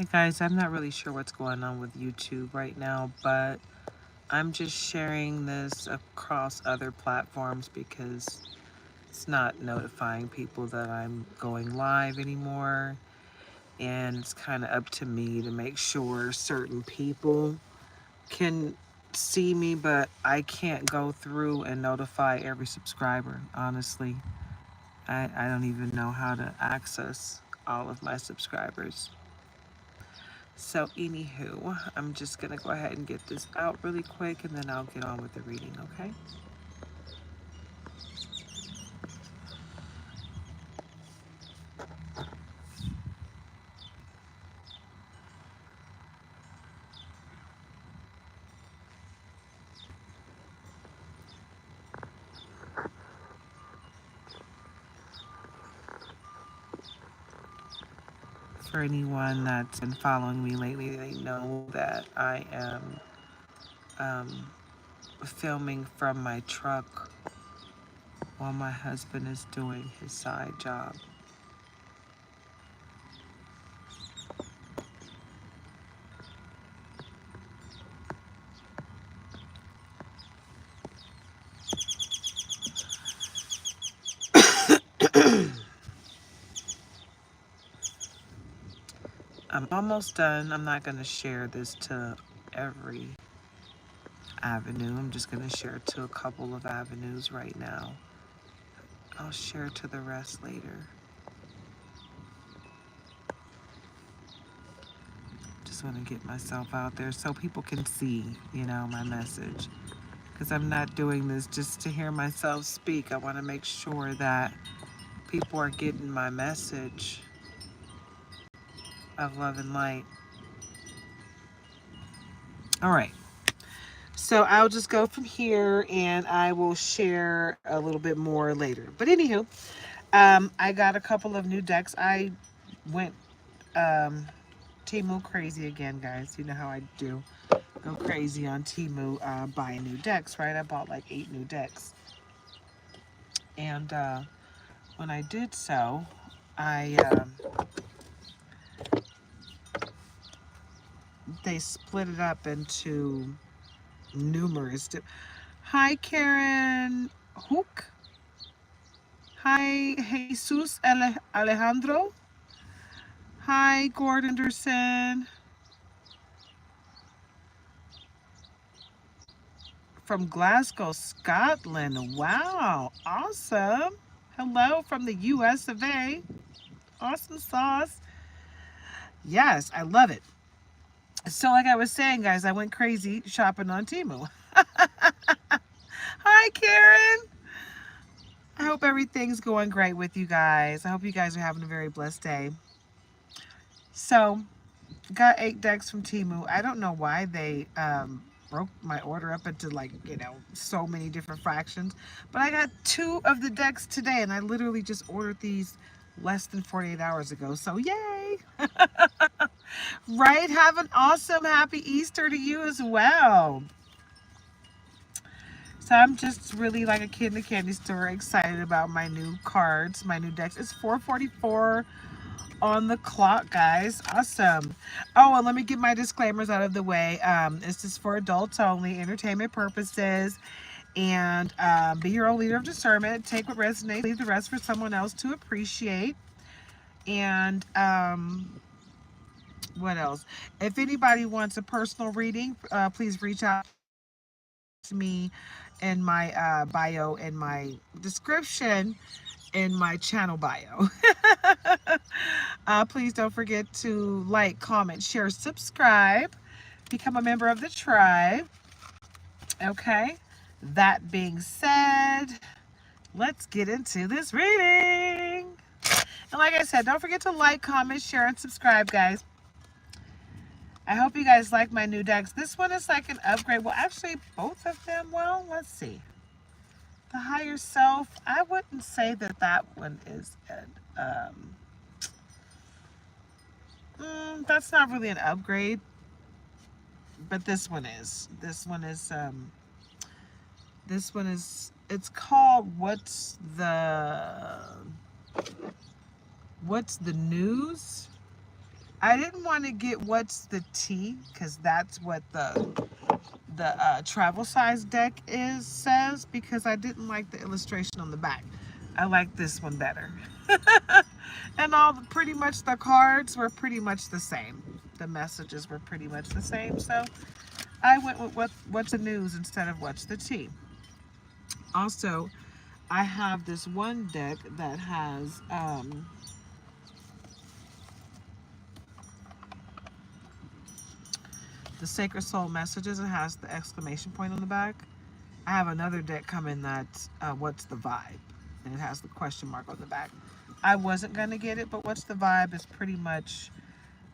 Hey guys, I'm not really sure what's going on with YouTube right now, but I'm just sharing this across other platforms because it's not notifying people that I'm going live anymore. And it's kind of up to me to make sure certain people can see me, but I can't go through and notify every subscriber, honestly. I don't even know how to access all of my subscribers. So anywho, I'm just gonna go ahead and get this out really quick and then I'll get on with the reading, okay? For anyone that's been following me lately, they know that I am um, filming from my truck while my husband is doing his side job. I'm almost done. I'm not gonna share this to every avenue. I'm just gonna share it to a couple of avenues right now. I'll share to the rest later. Just want to get myself out there so people can see, my message. Because I'm not doing this just to hear myself speak. I want to make sure that people are getting my message of love and light. All right. So I'll just go from here and I will share a little bit more later. But anywho, I got a couple of new decks. I went Temu crazy again, guys. You know how I do. Go crazy on Temu buying new decks, right? I bought like 8 new decks. And when I did so, I they split it up into numerous. Hi, Karen Hook. Hi, Jesus Alejandro. Hi, Gordon Anderson from Glasgow, Scotland. Wow, awesome. Hello from the US of A. Awesome sauce. Yes, I love it. So like I was saying, guys, I went crazy shopping on Temu. Hi, Karen. I hope everything's going great with you guys. I hope you guys are having a very blessed day. So, got 8 decks from Temu. I don't know why they broke my order up into so many different fractions. But I got 2 of the decks today and I literally just ordered these less than 48 hours ago. So, yay! Right? Have an awesome, happy Easter to you as well. So I'm just really like a kid in a candy store, excited about my new cards, my new decks. It's 4:44 on the clock, guys. Awesome. Oh, and let me get my disclaimers out of the way. This is for adults only, entertainment purposes, and be your own leader of discernment. Take what resonates, leave the rest for someone else to appreciate. And what else? If anybody wants a personal reading, please reach out to me in my bio, in my description, in my channel bio. Please don't forget to like, comment, share, subscribe, become a member of the tribe. Okay, that being said, let's get into this reading. And like I said, don't forget to like, comment, share, and subscribe, guys. I hope you guys like my new decks. This one is like an upgrade. Well, actually, both of them. Well, let's see. The higher self, I wouldn't say that that one is that's not really an upgrade, but this one is. This one is, it's called What's the News? I didn't want to get what's the T, because that's what the travel size deck says, because I didn't like the illustration on the back. I like this one better. And pretty much the cards were pretty much the same. The messages were pretty much the same. So I went with what's the news instead of what's the tea. Also, I have this one deck that has the Sacred Soul Messages. It has the exclamation point on the back. I have another deck coming that's what's the vibe, and it has the question mark on the back. I wasn't gonna get it, but what's the vibe is pretty much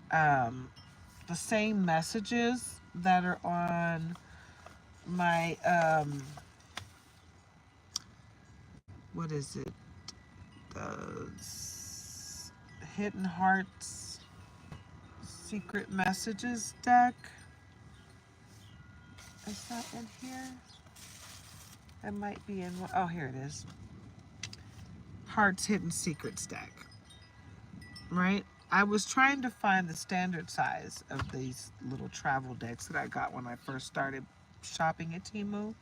the same messages that are on my what is it? The Hidden Hearts Secret Messages deck. Is that in here? It might be in. Oh, here it is. Hearts Hidden Secrets deck. Right? I was trying to find the standard size of these little travel decks that I got when I first started shopping at Temu.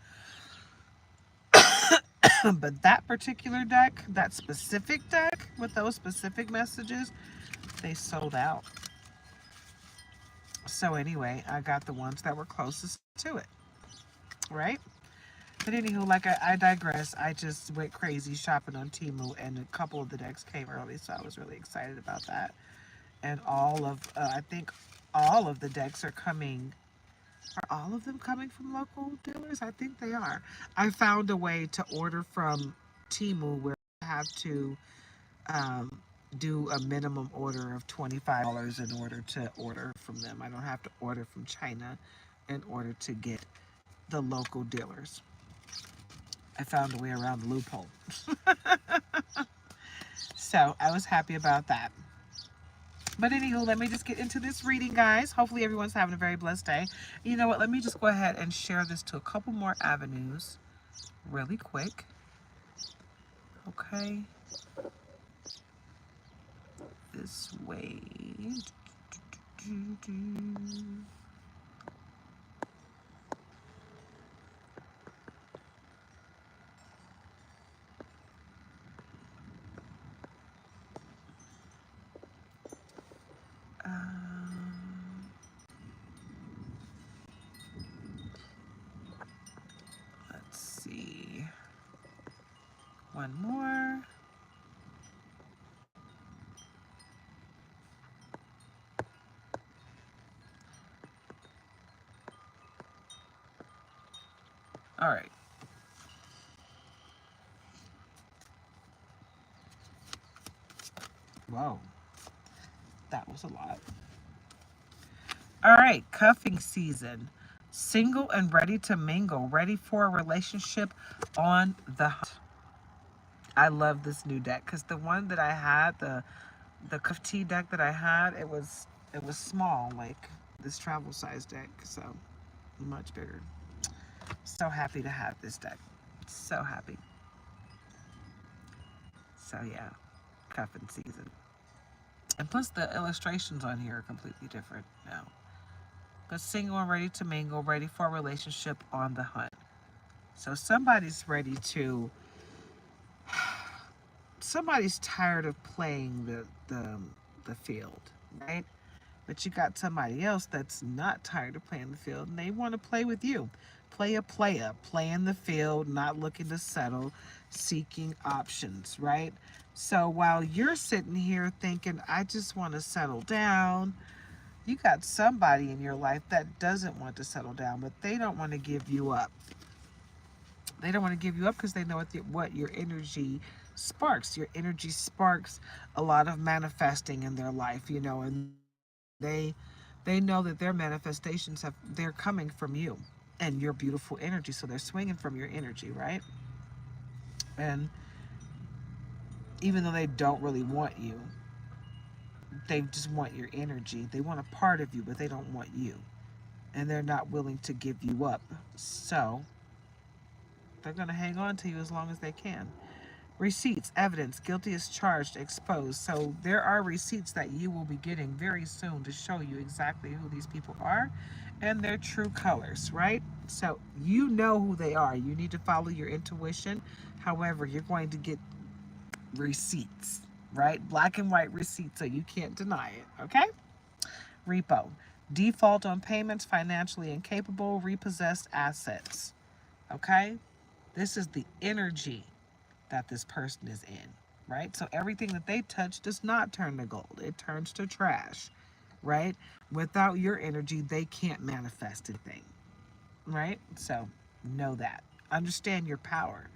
But that particular deck, that specific deck with those specific messages, they sold out. So anyway, I got the ones that were closest to it. Right? But anywho, like I digress. I just went crazy shopping on Temu, and a couple of the decks came early, so I was really excited about that. And I think all of the decks are coming. Are all of them coming from local dealers? I think they are. I found a way to order from Temu where I have to um, do a minimum order of $25 in order to order from them. I don't have to order from China in order to get the local dealers. I found a way around the loophole. So I was happy about that. But anywho, let me just get into this reading, guys. Hopefully everyone's having a very blessed day. You know what? Let me just go ahead and share this to a couple more avenues really quick. Okay. This way. Let's see. One more. All right. Whoa. That was a lot. All right. Cuffing season. Single and ready to mingle. Ready for a relationship on the hunt. I love this new deck because the one that I had, the cuff tea deck that I had, it was small, like this travel size deck, so much bigger. So happy to have this deck. So happy. So yeah, cuffing season. And plus the illustrations on here are completely different now. But single and ready to mingle, ready for a relationship on the hunt. So somebody's ready to, somebody's tired of playing the field, right? But you got somebody else that's not tired of playing the field, and they want to play with you. Play in the field, not looking to settle, seeking options, right? So while you're sitting here thinking, I just want to settle down, you got somebody in your life that doesn't want to settle down, but they don't want to give you up. They don't want to give you up because they know what your energy sparks. Your energy sparks a lot of manifesting in their life, you know, and they know that their manifestations they're coming from you and your beautiful energy. So they're swinging from your energy, right? And even though they don't really want you, they just want your energy. They want a part of you, but they don't want you. And they're not willing to give you up. So they're going to hang on to you as long as they can. Receipts, evidence, guilty as charged, exposed. So there are receipts that you will be getting very soon to show you exactly who these people are and their true colors, right? So you know who they are. You need to follow your intuition. However, you're going to get receipts, right? Black and white receipts, so you can't deny it, okay? Repo, default on payments, financially incapable, repossessed assets, okay? This is the energy that this person is in, right? So everything that they touch does not turn to gold, it turns to trash, right? Without your energy, they can't manifest a thing, right? So know that. Understand your power.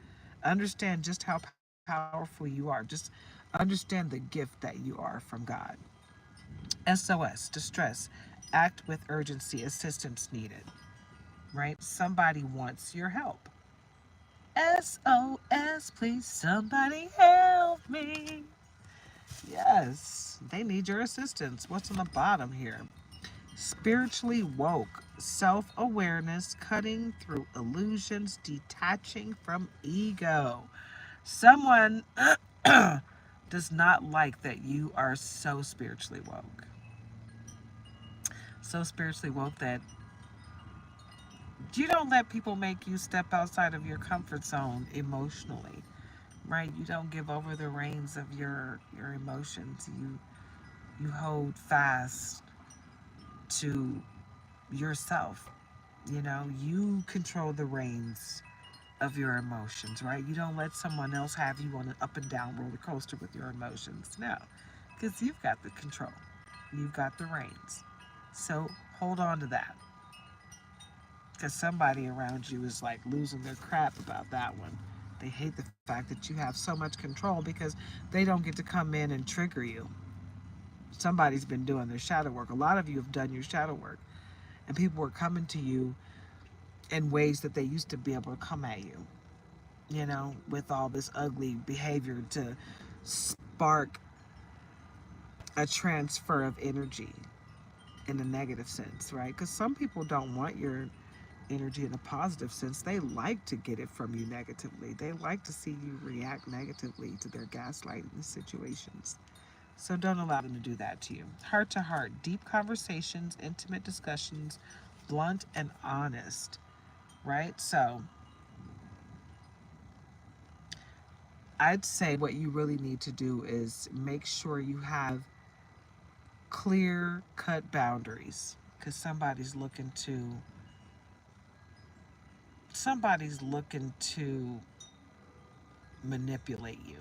Understand just how powerful you are. Just understand the gift that you are from God. SOS, distress, act with urgency, assistance needed, right? Somebody wants your help. SOS, please somebody help me. Yes, they need your assistance. What's on the bottom here? Spiritually woke, self awareness, cutting through illusions, detaching from ego. Someone does not like that you are so spiritually woke. So spiritually woke that you don't let people make you step outside of your comfort zone emotionally, right? You don't give over the reins of your emotions. You hold fast to yourself. You know, you control the reins of your emotions, right? You don't let someone else have you on an up and down roller coaster with your emotions. No, because you've got the control, you've got the reins. So hold on to that, because somebody around you is like losing their crap about that one. They hate the fact that you have so much control because they don't get to come in and trigger you. Somebody's been doing their shadow work. A lot of you have done your shadow work, and people are coming to you in ways that they used to be able to come at you, you know, with all this ugly behavior to spark a transfer of energy in a negative sense, right? Because some people don't want your energy in a positive sense. They like to get it from you negatively. They like to see you react negatively to their gaslighting situations. So don't allow them to do that to you. Heart to heart, deep conversations, intimate discussions, blunt and honest, right? So I'd say what you really need to do is make sure you have clear cut boundaries, because somebody's looking to manipulate you.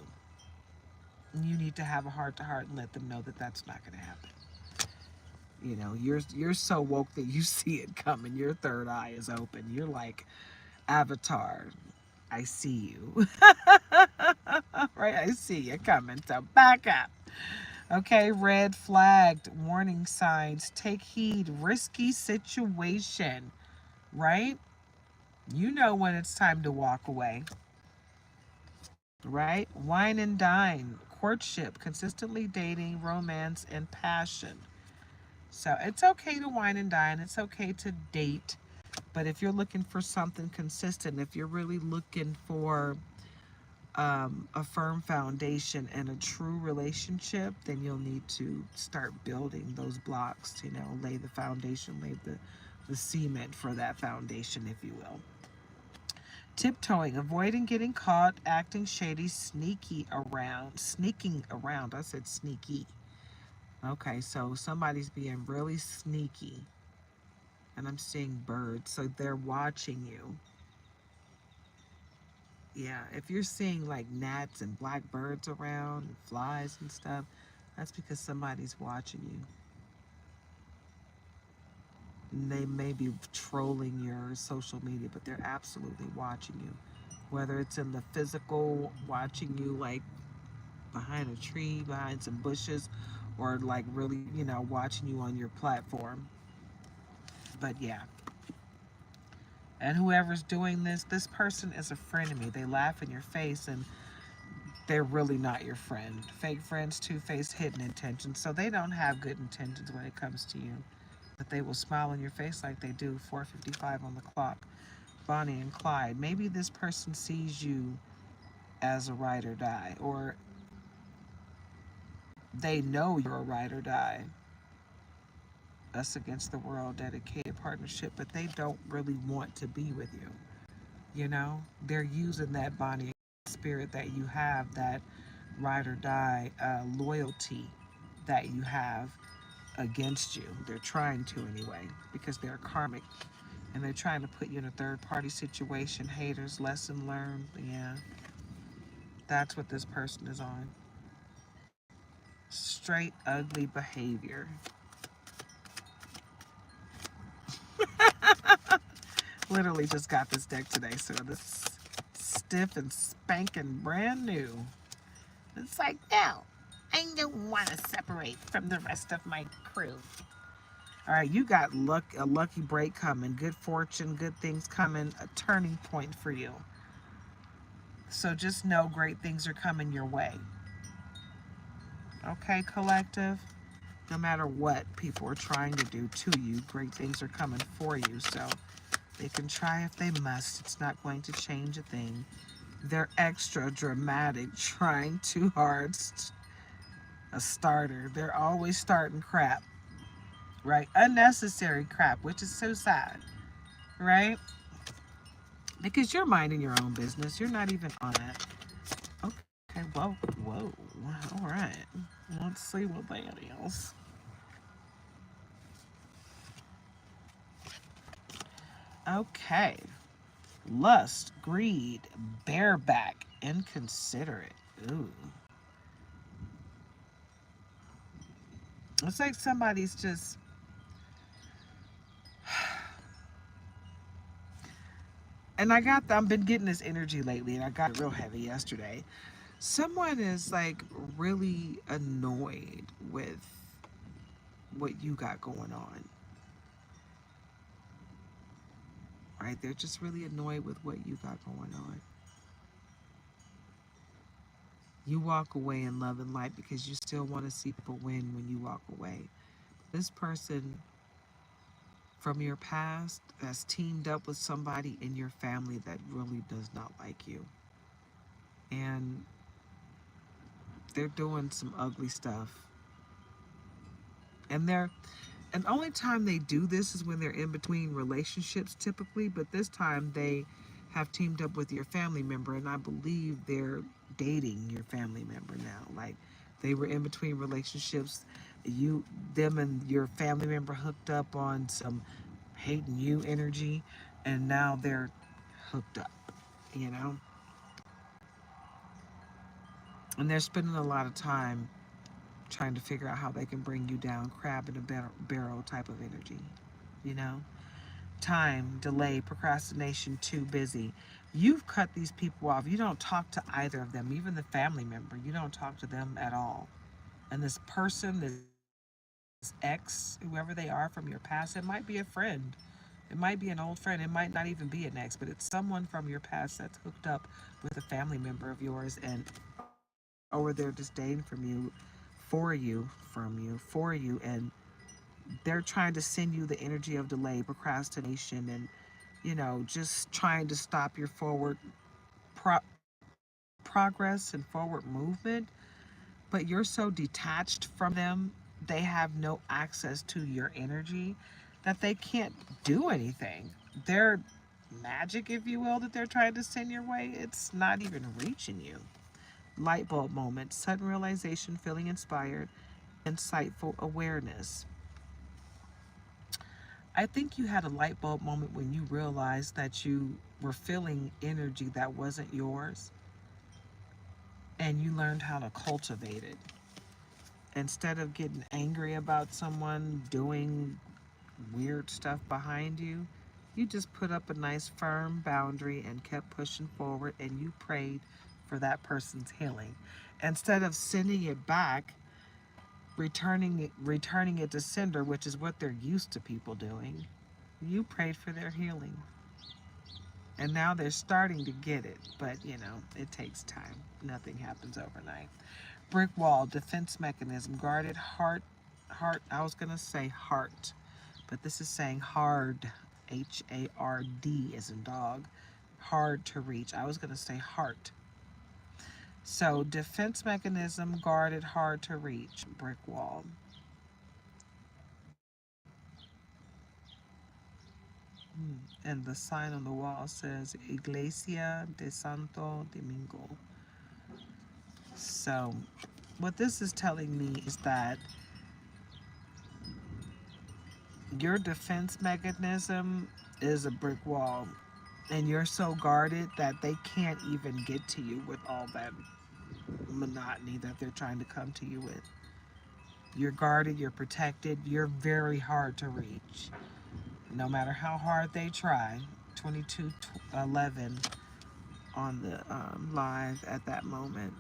You need to have a heart to heart and let them know that that's not going to happen. You know, you're so woke that you see it coming. Your third eye is open. You're like Avatar. I see you. Right? I see you coming. So back up. Okay, red flagged, warning signs, take heed, risky situation, right? You know when it's time to walk away, right? Wine and dine, courtship, consistently dating, romance, and passion. So it's okay to wine and dine, it's okay to date, but if you're looking for something consistent, if you're really looking for a firm foundation and a true relationship, then you'll need to start building those blocks, you know, lay the foundation, lay the cement for that foundation, if you will. Tiptoeing, avoiding getting caught, acting shady, sneaking around. I said sneaky. Okay, so somebody's being really sneaky, and I'm seeing birds, so they're watching you. Yeah, if you're seeing like gnats and black birds around and flies and stuff, that's because somebody's watching you. And they may be trolling your social media, but they're absolutely watching you. Whether it's in the physical, watching you like behind a tree, behind some bushes, or like really, you know, watching you on your platform. But yeah. And whoever's doing this person is a frenemy. They laugh in your face and they're really not your friend. Fake friends, two-faced, hidden intentions. So they don't have good intentions when it comes to you. But they will smile in your face like they do. 4:55 on the clock. Bonnie and Clyde. Maybe this person sees you as a ride or die, or they know you're a ride or die. Us Against the World dedicated partnership, but they don't really want to be with you. You know, they're using that bonding spirit that you have, that ride or die loyalty that you have against you. They're trying to anyway, because they're karmic, and they're trying to put you in a third party situation. Haters, lesson learned. Yeah, that's what this person is on. Straight ugly behavior. Literally just got this deck today, so this stiff and spanking brand new. It's like, no, I don't want to separate from the rest of my crew. All right, you got luck, a lucky break coming, good fortune, good things coming, a turning point for you. So just know great things are coming your way. Okay, collective? No matter what people are trying to do to you, great things are coming for you. So they can try if they must. It's not going to change a thing. They're extra dramatic, trying too hard. A starter. They're always starting crap, right? Unnecessary crap, which is so sad, right? Because you're minding your own business. You're not even on it. Okay, whoa, whoa. All right. Let's see what that is. Okay. Lust, greed, bareback, inconsiderate. Ooh. It's like somebody's just, and I've been getting this energy lately, and I got it real heavy yesterday. Someone is like really annoyed with what you got going on, right? They're just really annoyed with what you got going on. You walk away in love and light because you still want to see people win when you walk away. This person from your past has teamed up with somebody in your family that really does not like you. And they're doing some ugly stuff. And only time they do this is when they're in between relationships typically, but this time they have teamed up with your family member, and I believe they're dating your family member now. Like, they were in between relationships. Them and your family member hooked up on some hating you energy, and now they're hooked up, you know? And they're spending a lot of time trying to figure out how they can bring you down, crab in a barrel type of energy, you know? Time, delay, procrastination, too busy. You've cut these people off. You don't talk to either of them, even the family member. You don't talk to them at all. And this person, this ex, whoever they are from your past, it might be a friend. It might be an old friend. It might not even be an ex, but it's someone from your past that's hooked up with a family member of yours, and or they're disdain for you, and they're trying to send you the energy of delay, procrastination, and just trying to stop your forward progress and forward movement. But you're so detached from them, they have no access to your energy, that they can't do anything. Their magic, if you will, that they're trying to send your way, it's not even reaching you. Light bulb moment, sudden realization, feeling inspired, insightful awareness. I think you had a light bulb moment when you realized that you were feeling energy that wasn't yours, and you learned how to cultivate it. Instead of getting angry about someone doing weird stuff behind you, you just put up a nice firm boundary and kept pushing forward, and you prayed for that person's healing. Instead of sending it back, returning it to sender, which is what they're used to people doing, you prayed for their healing. And now they're starting to get it, but it takes time. Nothing happens overnight. Brick wall, defense mechanism, guarded I was going to say heart, but this is saying hard, HARD as in dog, hard to reach. I was going to say heart. So defense mechanism, guarded, hard to reach, brick wall. And the sign on the wall says Iglesia de Santo Domingo. So what this is telling me is that your defense mechanism is a brick wall, and you're so guarded that they can't even get to you with all that monotony that they're trying to come to you with. You're guarded, you're protected, you're very hard to reach. No matter how hard they try. 2211 on the live at that moment.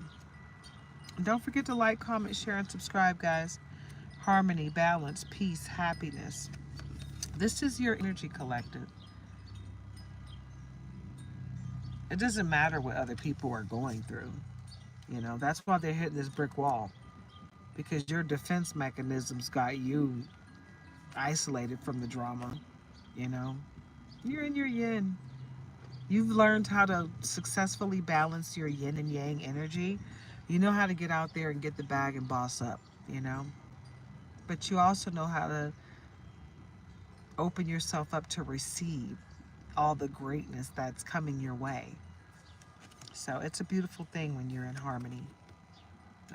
Don't forget to like, comment, share, and subscribe, guys. Harmony, balance, peace, happiness. This is your energy collective. It doesn't matter what other people are going through. You know, that's why they're hitting this brick wall. Because your defense mechanisms got you isolated from the drama. You know, you're in your yin. You've learned how to successfully balance your yin and yang energy. You know how to get out there and get the bag and boss up, you know? But you also know how to open yourself up to receive all the greatness that's coming your way. So it's a beautiful thing when you're in harmony.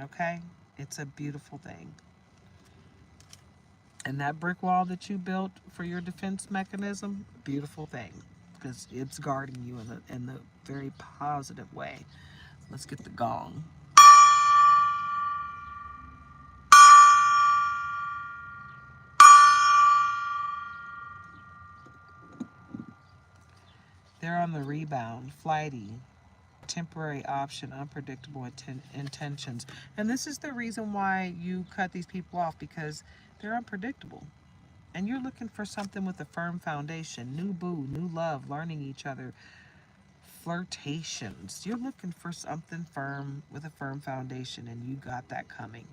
Okay? It's a beautiful thing. And that brick wall that you built for your defense mechanism, beautiful thing. Because it's guarding you in the very positive way. Let's get the gong. They're on the rebound, flighty, temporary option, unpredictable intentions. And this is the reason why you cut these people off, because they're unpredictable. And you're looking for something with a firm foundation. New boo, new love, learning each other, flirtations. You're looking for something firm with a firm foundation, and you got that coming.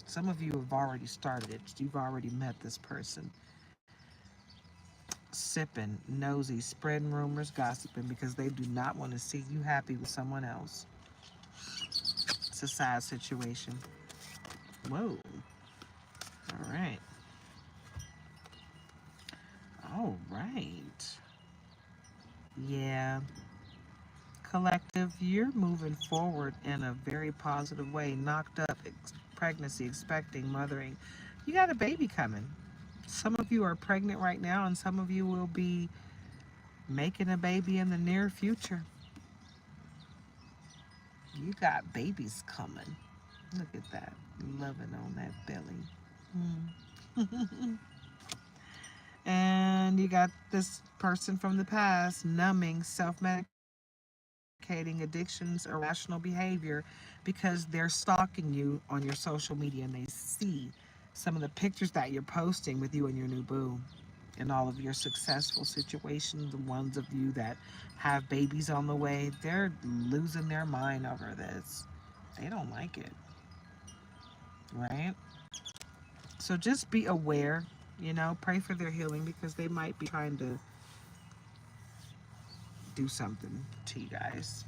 Some of you have already started it. You've already met this person. Sipping, nosy, spreading rumors, gossiping because they do not want to see you happy with someone else. It's a sad situation. Whoa. All right. All right. Yeah. Collective, you're moving forward in a very positive way. Knocked up, pregnancy, expecting, mothering. You got a baby coming. Some of you are pregnant right now, and some of you will be making a baby in the near future. You got babies coming. Look at that. Loving on that belly. And you got this person from the past, numbing, self-medicating, addictions, irrational behavior, because they're stalking you on your social media and they see some of the pictures that you're posting with you and your new boo and all of your successful situations. The ones of you that have babies on the way, they're losing their mind over this. They don't like it, right? So just be aware, you know, pray for their healing because they might be trying to do something to you guys,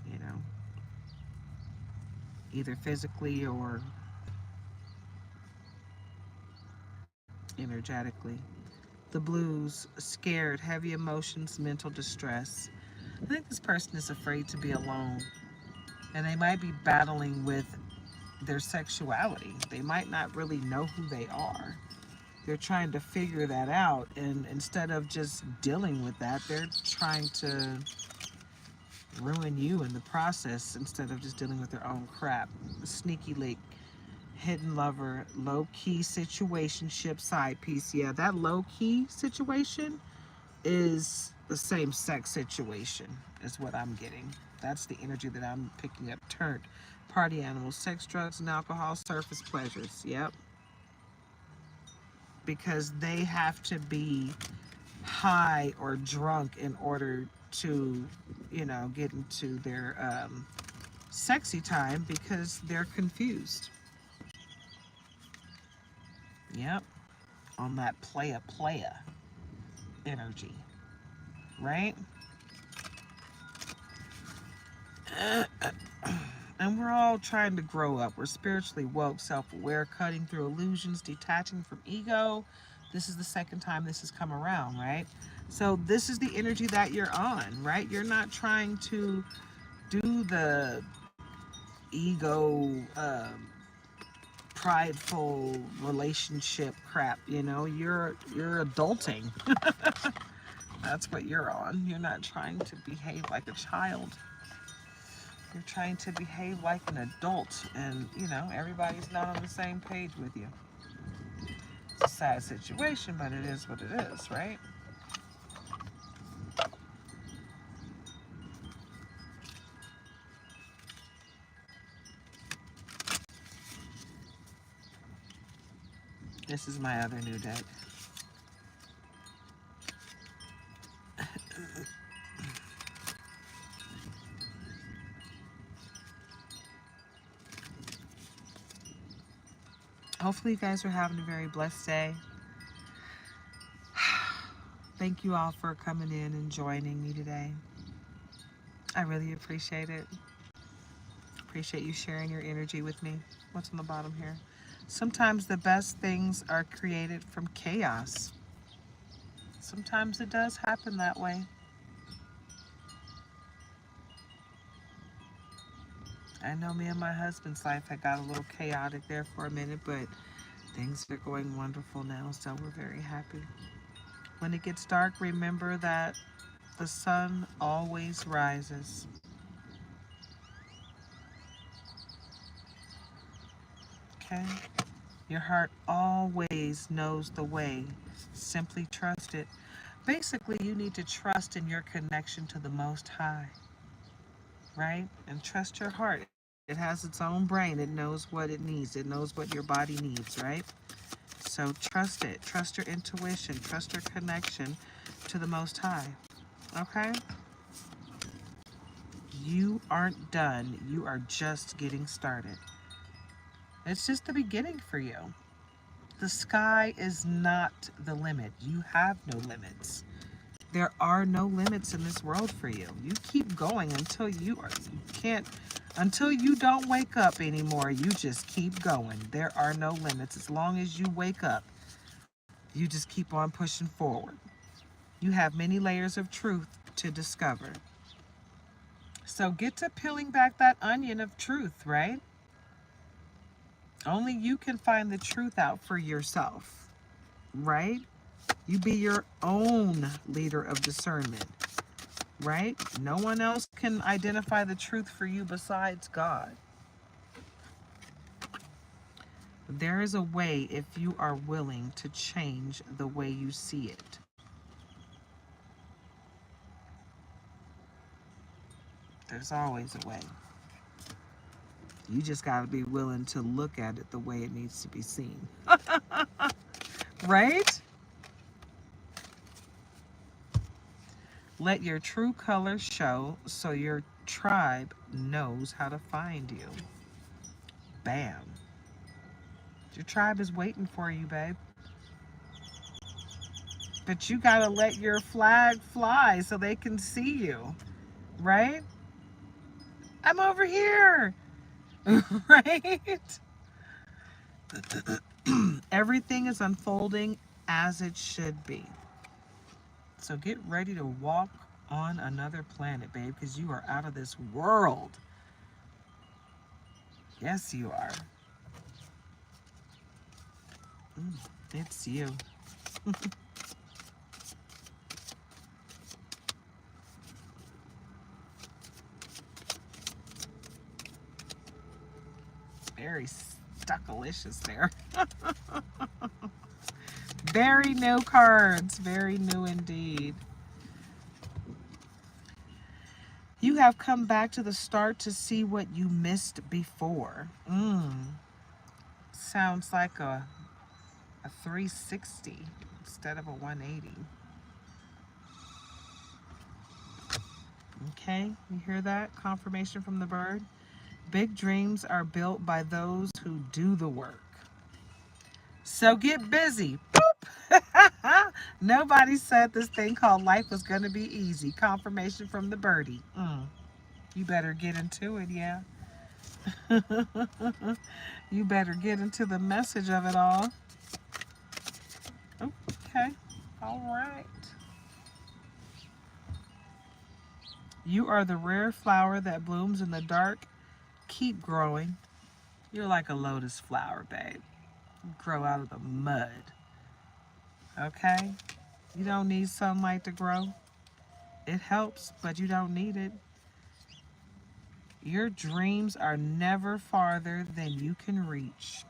you know, either physically or energetically. The blues, scared, heavy emotions, mental distress. I think this person is afraid to be alone, and they might be battling with their sexuality. They might not really know who they are. They're trying to figure that out, and instead of just dealing with that, they're trying to ruin you in the process instead of just dealing with their own crap. Sneaky leak, hidden lover, low-key situationship, side piece. Yeah, that low-key situation is the same sex situation is what I'm getting. That's the energy that I'm picking up. Turned party animals, sex, drugs, and alcohol, surface pleasures. Yep. Because they have to be high or drunk in order to, you know, get into their sexy time because they're confused. Yep. On that playa energy, right? And we're all trying to grow up. We're spiritually woke, self-aware, cutting through illusions, detaching from ego. This is the second time this has come around, right? So this is the energy that you're on, right? You're not trying to do the ego, prideful relationship crap. You're adulting. That's what you're on. You're not trying to behave like a child. You're trying to behave like an adult, and everybody's not on the same page with you. It's a sad situation, but it is what it is, right? This is my other new deck. Hopefully you guys are having a very blessed day. Thank you all for coming in and joining me today. I really appreciate it. Appreciate you sharing your energy with me. What's on the bottom here? Sometimes the best things are created from chaos. Sometimes it does happen that way. I know me and my husband's life had got a little chaotic there for a minute, but things are going wonderful now, so we're very happy. When it gets dark, remember that the sun always rises. Okay? Your heart always knows the way. Simply trust it. Basically, you need to trust in your connection to the Most High, right? And trust your heart. It has its own brain. It knows what it needs. It knows what your body needs, right? So trust it. Trust your intuition. Trust your connection to the Most High, okay? You aren't done. You are just getting started. It's just the beginning for you. The sky is not the limit. You have no limits. There are no limits in this world for you. You keep going until you can't, until you don't wake up anymore. You just keep going. There are no limits. As long as you wake up, you just keep on pushing forward. You have many layers of truth to discover. So get to peeling back that onion of truth, right? Only you can find the truth out for yourself, right? You be your own leader of discernment, right? No one else can identify the truth for you besides God. There is a way if you are willing to change the way you see it. There's always a way. You just got to be willing to look at it the way it needs to be seen. Right? Let your true colors show so your tribe knows how to find you. Bam. Your tribe is waiting for you, babe. But you got to let your flag fly so they can see you. Right? I'm over here. Right? Everything is unfolding as it should be. So get ready to walk on another planet, babe, because you are out of this world. Yes, you are. It's you. Very stuckalicious there. Very new cards. Very new indeed. You have come back to the start to see what you missed before. Sounds like a 360 instead of a 180. Okay, you hear that? Confirmation from the bird. Big dreams are built by those who do the work. So get busy. Boop. Nobody said this thing called life was going to be easy. Confirmation from the birdie. You better get into it, yeah. You better get into the message of it all. Okay. All right. You are the rare flower that blooms in the dark. Keep growing. You're like a lotus flower, babe. You grow out of the mud. Okay? You don't need sunlight to grow. It helps, but you don't need it. Your dreams are never farther than you can reach.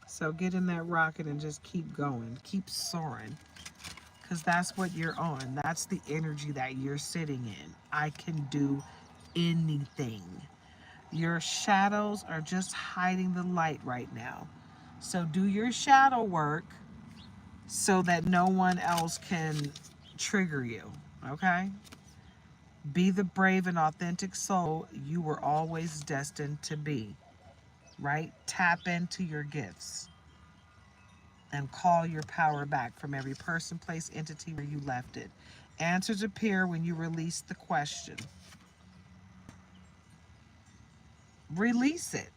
So get in that rocket and just keep going. Keep soaring. Because that's what you're on. That's the energy that you're sitting in. I can do anything. Your shadows are just hiding the light right now. So do your shadow work so that no one else can trigger you. Okay? Be the brave and authentic soul you were always destined to be. Right? Tap into your gifts and call your power back from every person, place, entity where you left it. Answers appear when you release the question. Release it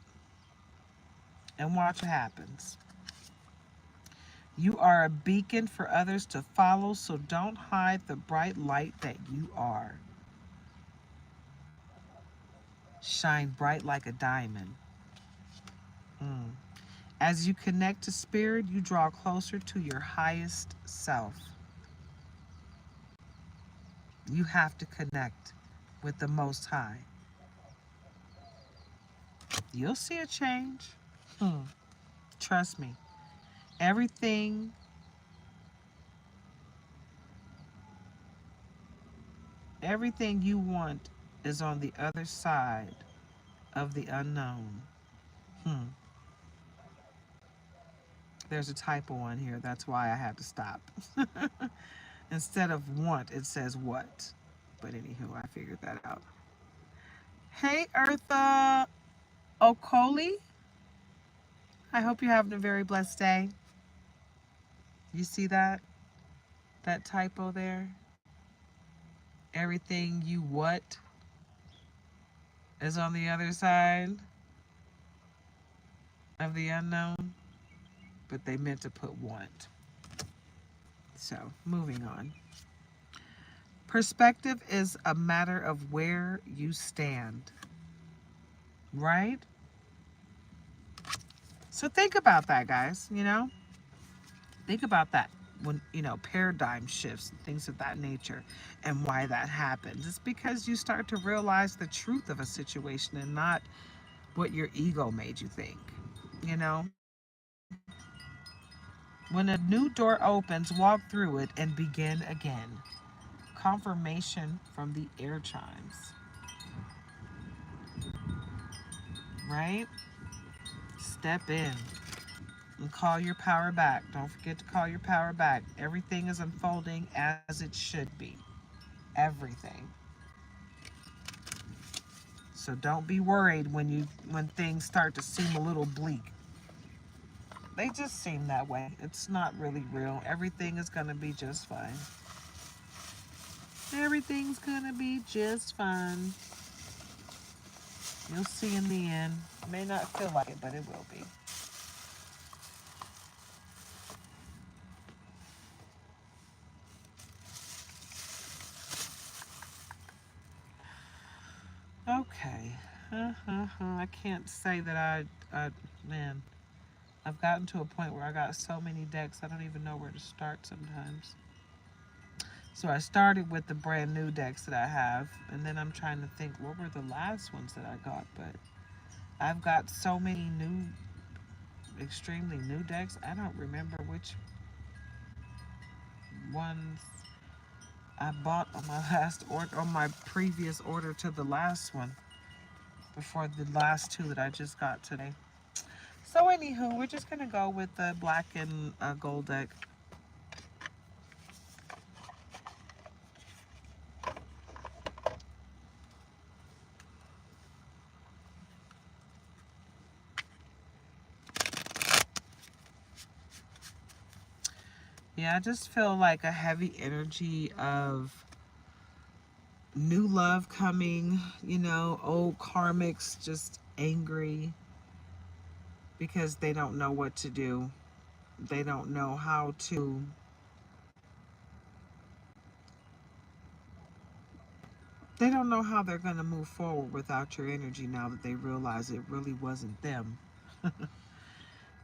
and watch what happens. You are a beacon for others to follow, so don't hide the bright light that you are. Shine bright like a diamond. As you connect to spirit, you draw closer to your highest self. You have to connect with the Most High. You'll see a change. Trust me. Everything everything you want is on the other side of the unknown. There's a typo on here. That's why I had to stop. Instead of want, it says what. But anywho, I figured that out. Hey, Eartha Okoli. I hope you're having a very blessed day. You see that? That typo there? Everything you what is on the other side of the unknown, but they meant to put want. So, moving on. Perspective is a matter of where you stand, right? So think about that, guys, Think about that when, paradigm shifts, things of that nature, and why that happens. It's because you start to realize the truth of a situation and not what your ego made you think, you know? When a new door opens, walk through it and begin again. Confirmation from the air chimes, right? Step in and call your power back. Don't forget to call your power back. Everything is unfolding as it should be. Everything. So don't be worried when things start to seem a little bleak. They just seem that way. It's not really real. Everything is going to be just fine. Everything's going to be just fine. You'll see in the end. It may not feel like it, but it will be. Okay. I can't say that man, I've gotten to a point where I got so many decks, I don't even know where to start sometimes. So I started with the brand new decks that I have, and then I'm trying to think what were the last ones that I got, but I've got so many new, extremely new decks, I don't remember which ones I bought on my last order, on my previous order to the last one, before the last two that I just got today. So anywho, we're just gonna go with the black and gold deck. Yeah, I just feel like a heavy energy of new love coming, old karmics just angry because they don't know what to do. They don't know how to they don't know how they're going to move forward without your energy now that they realize it really wasn't them.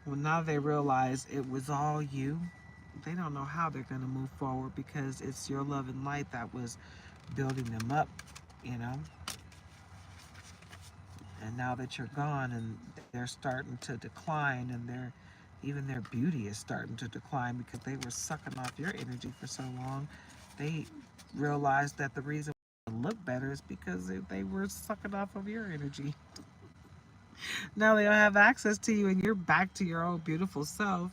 Well, now they realize it was all you. They don't know how they're going to move forward because it's your love and light that was building them up, you know. And now that you're gone and they're starting to decline, and even their beauty is starting to decline because they were sucking off your energy for so long. They realized that the reason they look better is because they were sucking off of your energy. Now they don't have access to you and you're back to your old beautiful self.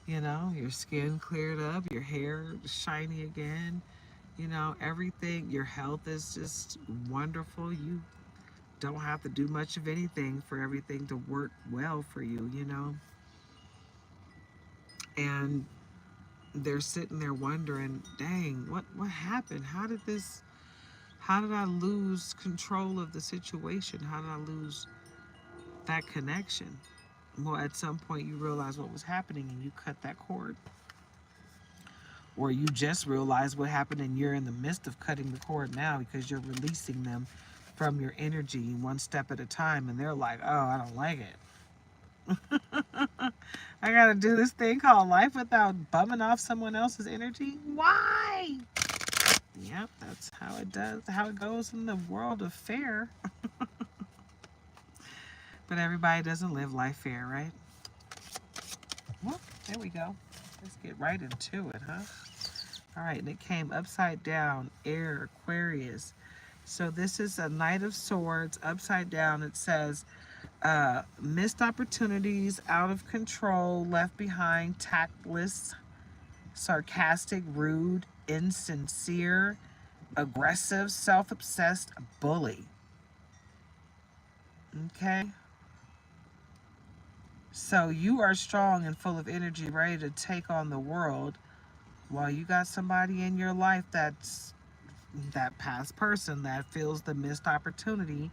You know, your skin cleared up, your hair shiny again, you know, everything. Your health is just wonderful. You don't have to do much of anything for everything to work well for you, you know. And they're sitting there wondering, dang, what happened? How did I lose control of the situation? How did I lose that connection? Well, at some point you realize what was happening and you cut that cord. Or you just realize what happened and you're in the midst of cutting the cord now because you're releasing them from your energy one step at a time, and they're like, oh, I don't like it. I gotta do this thing called life without bumming off someone else's energy. Why? Yep, that's how it goes in the world of fair. But everybody doesn't live life fair, right? Well, there we go. Let's get right into it, huh? All right, and it came upside down, air, Aquarius. So this is a Knight of Swords. Upside down, it says, missed opportunities, out of control, left behind, tactless, sarcastic, rude, insincere, aggressive, self-obsessed, bully. Okay? So you are strong and full of energy, ready to take on the world, while you got somebody in your life that's that past person that feels the missed opportunity.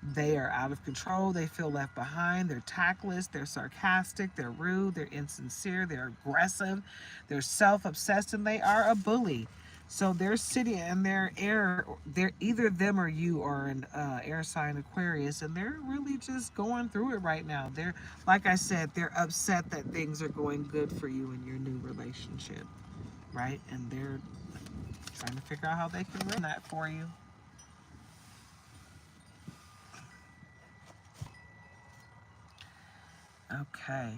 They are out of control. They feel left behind. They're tactless. They're sarcastic. They're rude. They're insincere. They're aggressive. They're self-obsessed, and they are a bully. So they're sitting in their air. They're either them or you are an air sign Aquarius, and they're really just going through it right now. They're, like I said, they're upset that things are going good for you in your new relationship, right? And they're trying to figure out how they can win that for you. Okay.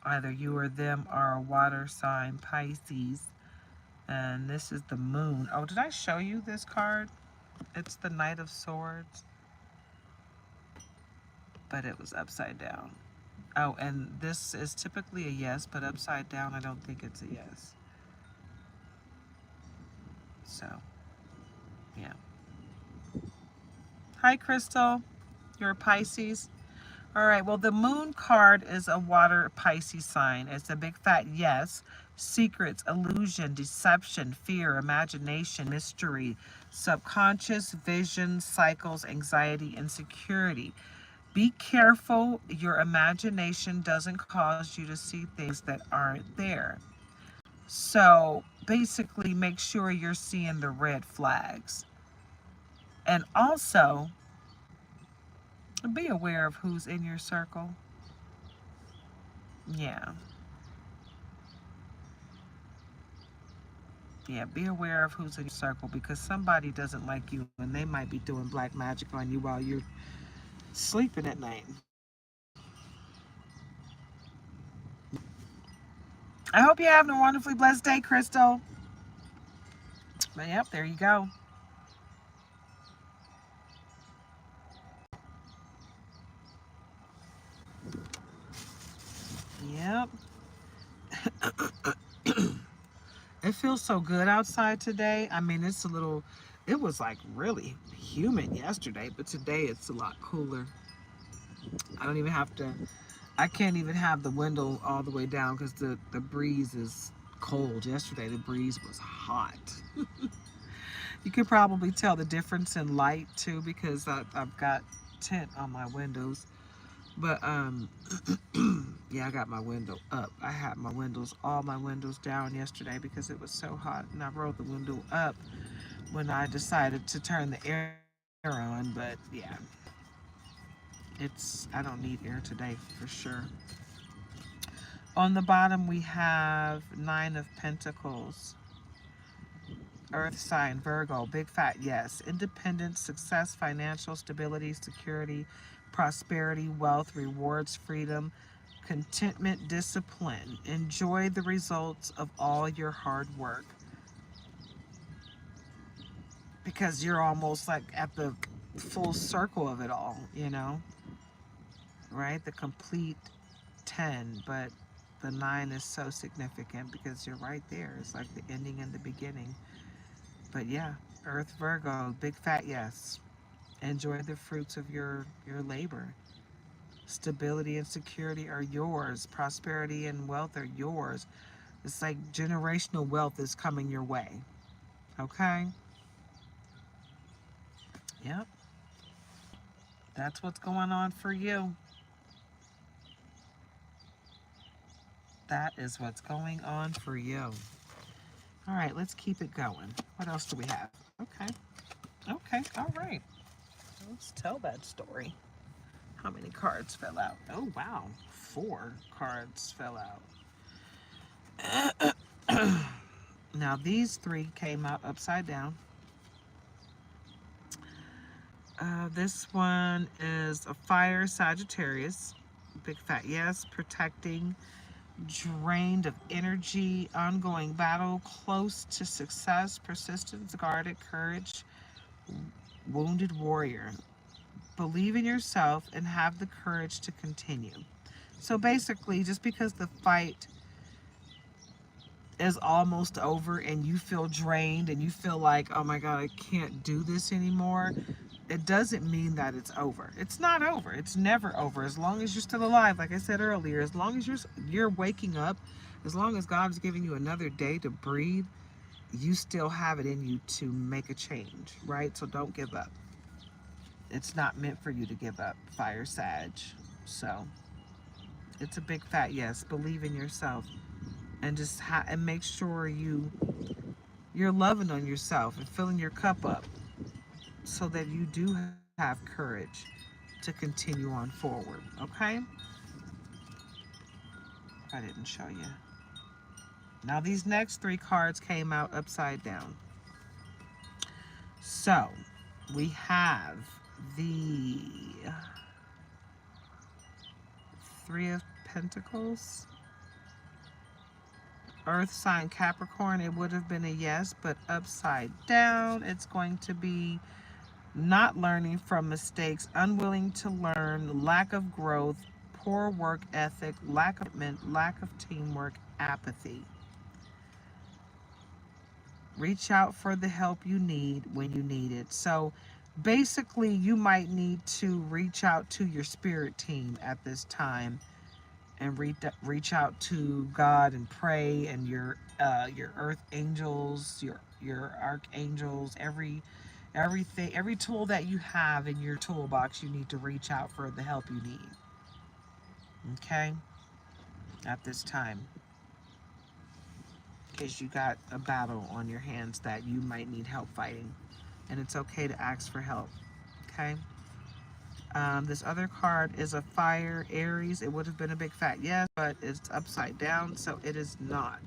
Either you or them are a water sign, Pisces. And this is the moon. Oh, did I show you this card? It's the Knight of Swords. But it was upside down. Oh, and this is typically a yes, but upside down, I don't think it's a yes. So, yeah. Hi, Crystal. You're a Pisces. All right, well, the moon card is a water Pisces sign. It's a big fat yes. Secrets, illusion, deception, fear, imagination, mystery, subconscious, vision, cycles, anxiety, insecurity. Be careful your imagination doesn't cause you to see things that aren't there. So basically, make sure you're seeing the red flags. And also, be aware of who's in your circle. Yeah. Yeah, be aware of who's in your circle because somebody doesn't like you and they might be doing black magic on you while you're sleeping at night. I hope you're having a wonderfully blessed day, Crystal. But yep, there you go. Yep. It feels so good outside today. I mean, it was like really humid yesterday, but today it's a lot cooler. I don't even have to, I can't even have the window all the way down because the breeze is cold. Yesterday, the breeze was hot. You could probably tell the difference in light too because I've got tint on my windows. But yeah, I got my window up. I had all my windows down yesterday because it was so hot, and I rolled the window up when I decided to turn the air on. But yeah, I don't need air today for sure. On the bottom we have Nine of Pentacles. Earth sign, Virgo, big fat yes. Independence, success, financial stability, security, prosperity, wealth, rewards, freedom, contentment, discipline. Enjoy the results of all your hard work because you're almost like at the full circle of it all, right? The complete 10, but the 9 is so significant because you're right there. It's like the ending and the beginning. But yeah, Earth Virgo, big fat yes. Enjoy the fruits of your labor. Stability and security are yours. Prosperity and wealth are yours. It's like generational wealth is coming your way. Okay? Yep. That's what's going on for you. That is what's going on for you. All right, let's keep it going. What else do we have? Okay. Okay. All right. Let's tell that story. How many cards fell out? Oh, wow. 4 cards fell out. Now, these 3 came out upside down. This one is a fire Sagittarius. Big fat yes. Protecting. Drained of energy. Ongoing battle. Close to success. Persistence. Guarded. Courage. Wounded warrior. Believe in yourself and have the courage to continue. So basically, just because the fight is almost over and you feel drained and you feel like, oh my God, I can't do this anymore, it doesn't mean that it's over. It's not over. It's never over. As long as you're still alive, like I said earlier, as long as you're waking up, as long as God's giving you another day to breathe, you still have it in you to make a change, right? So don't give up. It's not meant for you to give up, Fire Sag. So it's a big fat yes. Believe in yourself and just and make sure you're loving on yourself and filling your cup up so that you do have courage to continue on forward. Okay? I didn't show you. Now these next 3 cards came out upside down. So we have the 3 of Pentacles. Earth sign Capricorn, it would have been a yes, but upside down, it's going to be not learning from mistakes, unwilling to learn, lack of growth, poor work ethic, lack of commitment, lack of teamwork, apathy. Reach out for the help you need when you need it. So basically, you might need to reach out to your spirit team at this time and reach out to God and pray, and your earth angels, your archangels, everything, every tool that you have in your toolbox, you need to reach out for the help you need. Okay? At this time, because you got a battle on your hands that you might need help fighting, and it's okay to ask for help. Okay? This other card is a fire Aries. It would have been a big fat yes, but it's upside down, so it is not.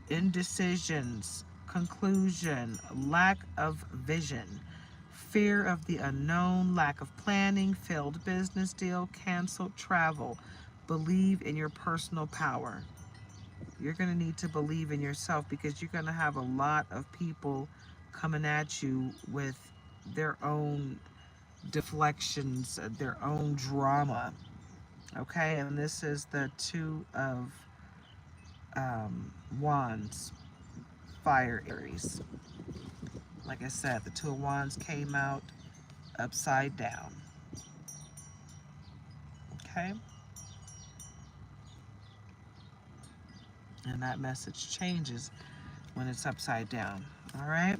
Indecisions, conclusion, lack of vision, fear of the unknown, lack of planning, failed business deal, canceled travel. Believe in your personal power. You're going to need to believe in yourself because you're going to have a lot of people coming at you with their own deflections, their own drama. Okay, and this is the 2 of Wands, fire Aries. Like I said, the 2 of Wands came out upside down. Okay, and that message changes when it's upside down. All right,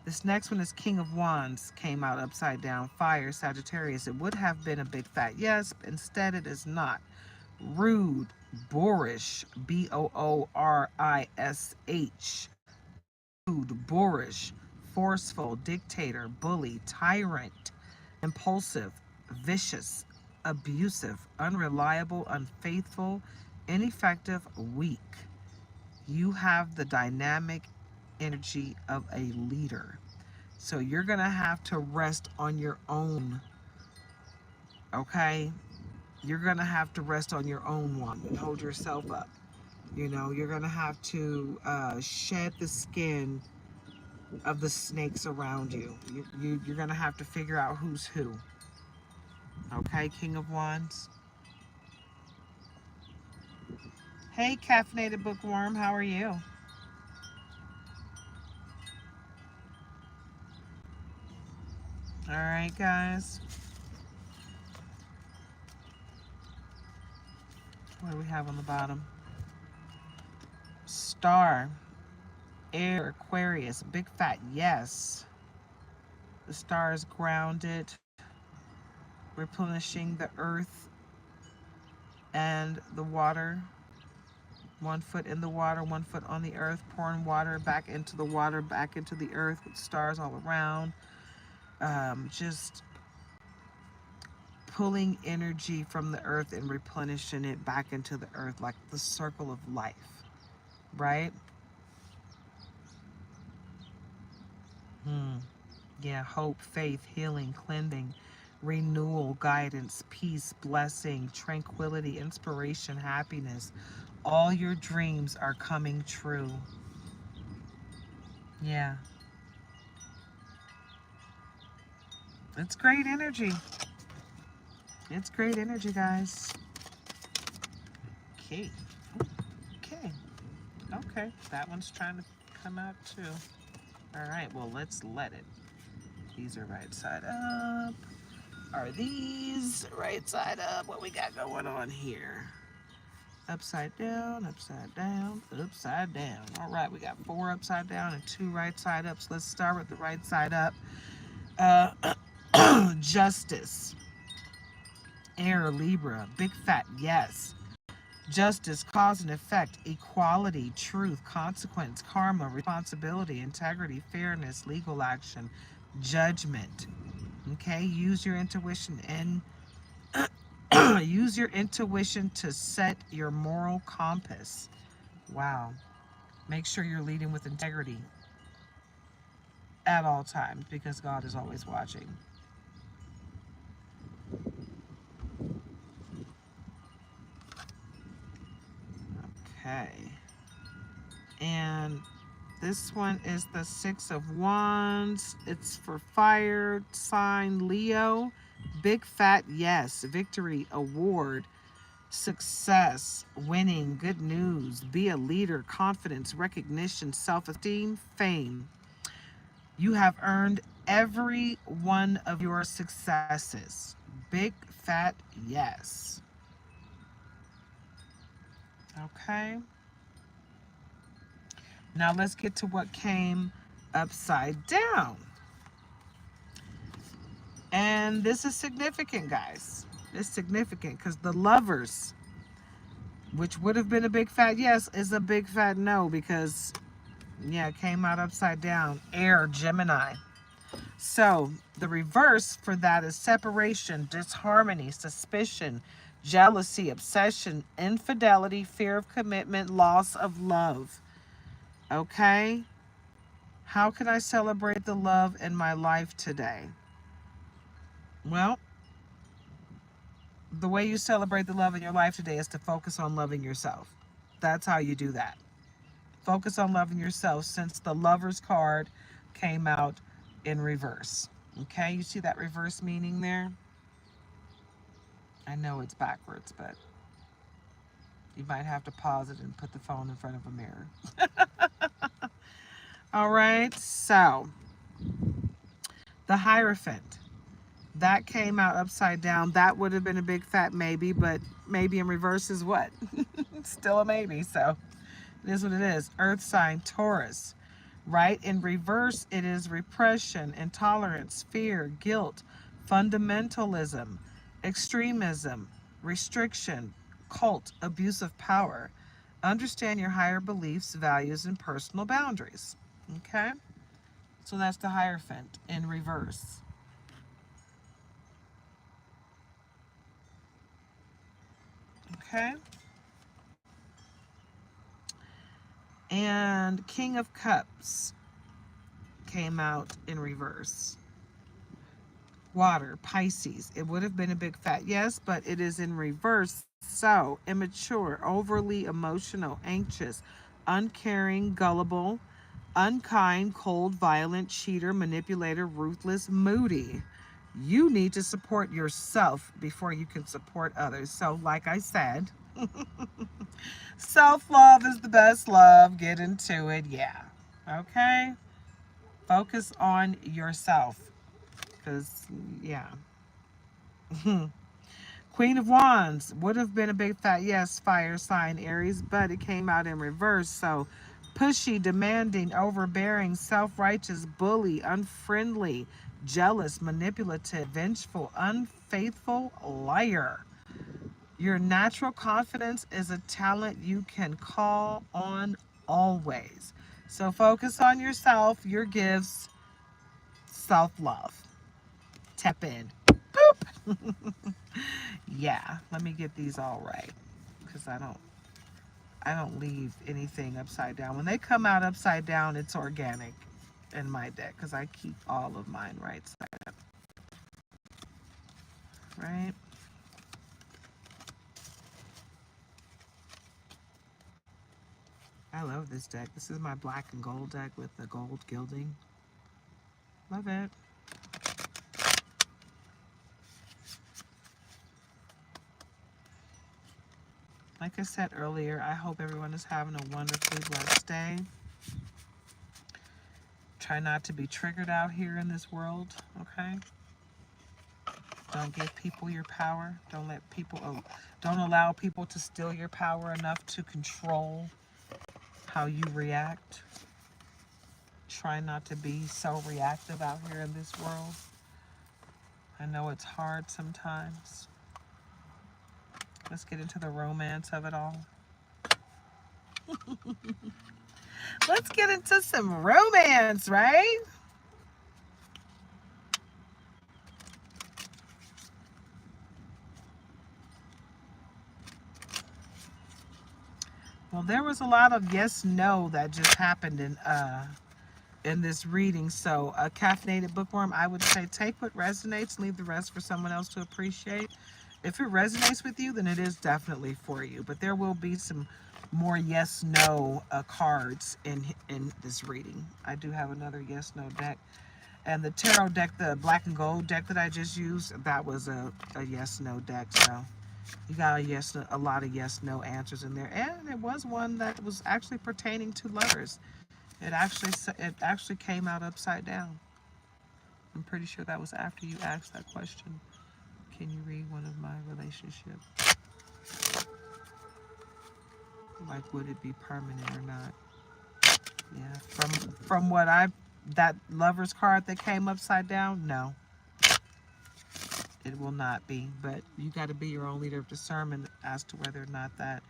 This next one is King of Wands, came out upside down. Fire, Sagittarius. It would have been a big fat yes, but instead it is not. Rude, boorish, Boorish. Rude, boorish, forceful, dictator, bully, tyrant, impulsive, vicious, abusive, unreliable, unfaithful, ineffective, weak. You have the dynamic energy of a leader. So you're going to have to rest on your own, okay? You're going to have to rest on your own one and hold yourself up. You know, you're going to have to shed the skin of the snakes around you. You're going to have to figure out who's who. Okay, King of Wands. Hey, caffeinated bookworm, how are you? All right, guys. What do we have on the bottom? Star, air, Aquarius, big fat yes. The star is grounded, replenishing the earth and the water. 1 foot in the water, 1 foot on the earth, pouring water back into the water, back into the earth with stars all around. Just pulling energy from the earth and replenishing it back into the earth, like the circle of life, right? Yeah, hope, faith, healing, cleansing, renewal, guidance, peace, blessing, tranquility, inspiration, happiness. All your dreams are coming true. Yeah. It's great energy. It's great energy, guys. Okay. Okay. Okay. That one's trying to come out too. All right. Well, let's let it. These are right side up. Are these right side up? What we got going on here? Upside down, upside down, upside down. All right, we got 4 upside down and 2 right side ups. Let's start with the right side up. Justice, air, Libra, big fat yes. Justice, cause and effect, equality, truth, consequence, karma, responsibility, integrity, fairness, legal action, judgment. Okay, use your intuition and use your intuition to set your moral compass. Wow. Make sure you're leading with integrity at all times because God is always watching. Okay. And this one is the 6 of Wands. It's for fire sign Leo. Big fat yes. Victory, award, success, winning, good news, be a leader, confidence, recognition, self-esteem, fame. You have earned every one of your successes. Big fat yes. Okay. Now let's get to what came upside down. And this is significant, guys. It's significant because the lovers, which would have been a big fat yes, is a big fat no because, yeah, it came out upside down. Air, Gemini. So the reverse for that is separation, disharmony, suspicion, jealousy, obsession, infidelity, fear of commitment, loss of love. Okay? How can I celebrate the love in my life today? Well, the way you celebrate the love in your life today is to focus on loving yourself. That's how you do that. Focus on loving yourself since the Lover's card came out in reverse. Okay, you see that reverse meaning there? I know it's backwards, but you might have to pause it and put the phone in front of a mirror. All right, so the Hierophant. That came out upside down. That would have been a big fat maybe, but maybe in reverse is what? Still a maybe, so it is what it is. Earth sign, Taurus. right? In reverse, it is repression, intolerance, fear, guilt, fundamentalism, extremism, restriction, cult, abuse of power. Understand your higher beliefs, values, and personal boundaries. Okay? So that's the Hierophant in reverse. Okay? And King of Cups came out in reverse. Water, Pisces. It would have been a big fat yes, but it is in reverse. So, immature, overly emotional, anxious, uncaring, gullible, unkind, cold, violent, cheater, manipulator, ruthless, moody. You need to support yourself before you can support others. So, like I said, self love is the best love. Get into it. Yeah. Okay? Focus on yourself. Because, yeah. Queen of Wands would have been a big fat yes, fire sign Aries, but it came out in reverse. So pushy, demanding, overbearing, self-righteous, bully, unfriendly, jealous, manipulative, vengeful, unfaithful, liar. Your natural confidence is a talent you can call on always. So focus on yourself, your gifts, self-love. Tap in. Boop. Yeah, let me get these all right because I don't leave anything upside down. When they come out upside down, it's organic in my deck because I keep all of mine right side up. Right? I love this deck. This is my black and gold deck with the gold gilding. Love it. Like I said earlier, I hope everyone is having a wonderfully blessed day. Try not to be triggered out here in this world, okay? Don't give people your power. Don't allow people to steal your power enough to control how you react. Try not to be so reactive out here in this world. I know it's hard sometimes. Let's get into the romance of it all. Let's get into some romance, right? Well, there was a lot of yes, no that just happened in this reading. So a caffeinated bookworm, I would say take what resonates, leave the rest for someone else to appreciate. If it resonates with you, then it is definitely for you. But there will be some more yes, no cards in this reading. I do have another yes, no deck. And the tarot deck, the black and gold deck that I just used, that was a yes, no deck. So you got a lot of yes, no answers in there. And it was one that was actually pertaining to lovers. It actually came out upside down. I'm pretty sure that was after you asked that question. Can you read one of my relationships? Like, would it be permanent or not? Yeah. From what that lover's card that came upside down, no, it will not be. But you got to be your own leader of discernment as to whether or not that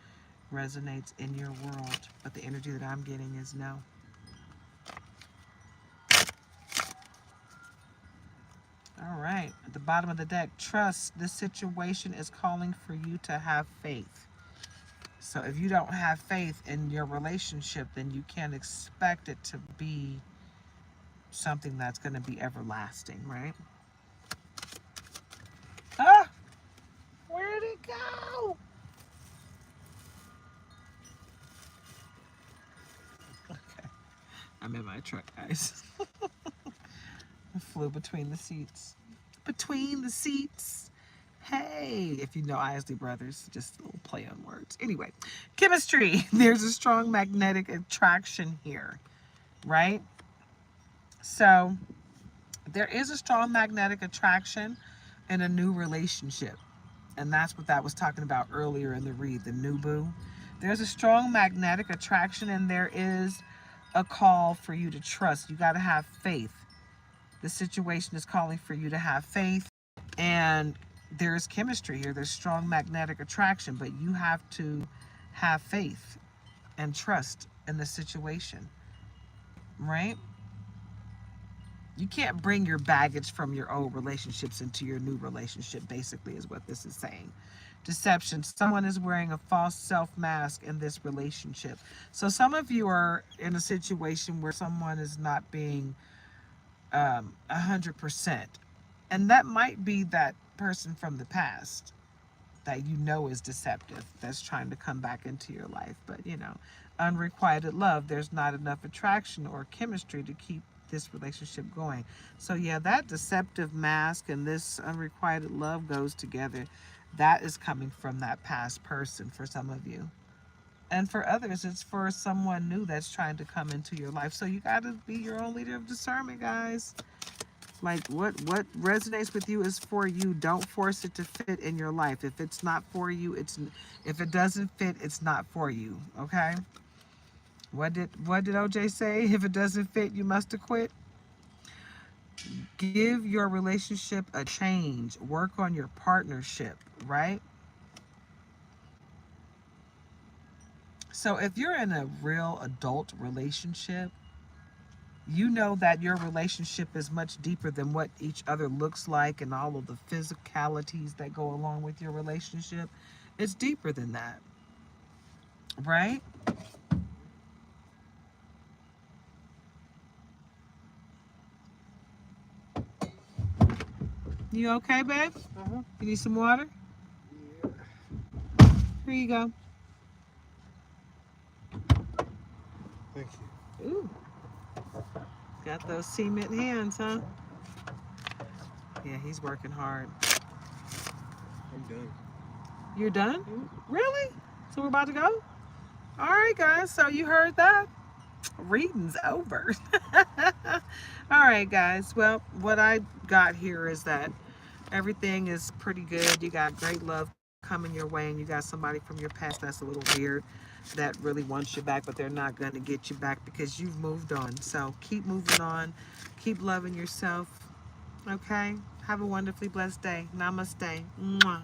resonates in your world. But the energy that I'm getting is no. All right, at the bottom of the deck, trust. This situation is calling for you to have faith. So if you don't have faith in your relationship, then you can't expect it to be something that's going to be everlasting, right? Ah, where'd it go? Okay, I'm in my truck, guys. I flew between the seats. Between the seats. Hey, if you know Isley Brothers, just a little play on words. Anyway, chemistry. There's a strong magnetic attraction here, right? So there is a strong magnetic attraction in a new relationship. And that's what that was talking about earlier in the read, the new boo. There's a strong magnetic attraction, and there is a call for you to trust. You got to have faith. The situation is calling for you to have faith, and there's chemistry here. There's strong magnetic attraction, but you have to have faith and trust in the situation, right? You can't bring your baggage from your old relationships into your new relationship, basically, is what this is saying. Deception. Someone is wearing a false self mask in this relationship. So some of you are in a situation where someone is not being 100%. And that might be that person from the past that you know is deceptive, that's trying to come back into your life. But, unrequited love, there's not enough attraction or chemistry to keep this relationship going. So, yeah, that deceptive mask and this unrequited love goes together. That is coming from that past person for some of you. And for others, it's for someone new that's trying to come into your life. So you got to be your own leader of discernment, guys. Like what resonates with you is for you. Don't force it to fit in your life. If it's not for you, if it doesn't fit, it's not for you. Okay? What did OJ say? If it doesn't fit, you must have quit. Give your relationship a change. Work on your partnership, right? So if you're in a real adult relationship, you know that your relationship is much deeper than what each other looks like and all of the physicalities that go along with your relationship. It's deeper than that, right? You okay, babe? You need some water? Here you go. Thank you. Ooh, got those cement hands, huh? Yeah, he's working hard. I'm done. You're done? Really? So we're about to go? All right, guys. So you heard that? Reading's over. All right, guys. Well, what I got here is that everything is pretty good. You got great love coming your way, and you got somebody from your past that's a little weird that really wants you back, but they're not going to get you back because you've moved on. So keep moving on. Keep loving yourself. Okay? Have a wonderfully blessed day. Namaste. Mwah.